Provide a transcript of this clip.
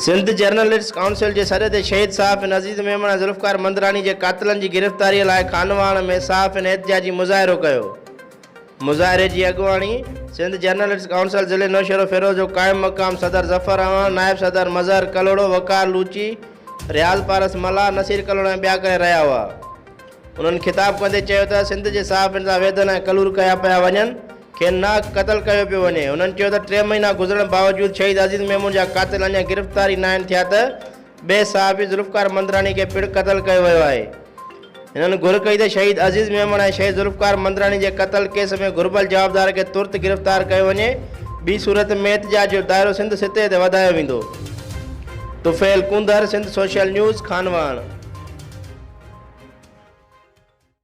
Sindh journalist council के सदस्य ते शहीद साहब अज़ीज़ मेमन ज़ुल्फ़िकार मंदरानी के कातिलनि की गिरफ़्तारी लाइ खानवाण में साफ़ एहतिजाजी मुज़ाहिरो कयो। मुज़ाहिरे की अगवानी सिंध जर्नलिस्ट काउंसिल ज़िले नौशहरो फ़िरोज़ जो क़ाइम मक़ाम सदर ज़फ़र अहमद, नायब सदर मज़हर कलोड़ो, वकार लूची, रियाज़ पारस मला, नसीर कलोड़ो ऐं ॿिया करे रहिया हुआ। उन्होंने खिताब कंदे चयो त सिंध जे साफ़िन सां वेदन ऐं कलूर कया पिया वञनि, खेनि नाक क़त्ल कयो पियो वञे। उन्होंने चयो त 3 महीना गुज़रण बावजूद शहीद अज़ीज़ मेमून जा कातिल अञा गिरफ़्तारी न आहिनि थिया त ॿिए साहबी ज़ुल्फ़िकार मंदरानी खे पिणु क़त्ल कयो वियो आहे। इन्होंने घुर कई त शहीद अज़ीज़ मेमन ऐं शहीद ज़ुल्फ़िकार मंदरानी जे क़त्ल केस में घुर्बल जवाबदार खे तुरत गिरफ़्तार कयो वञे। ॿी सूरत में एहतिजाज जो दायरो सिंध सिते ते वधायो वेंदो। Tufail Kundar, Sindh social news, खानवाण।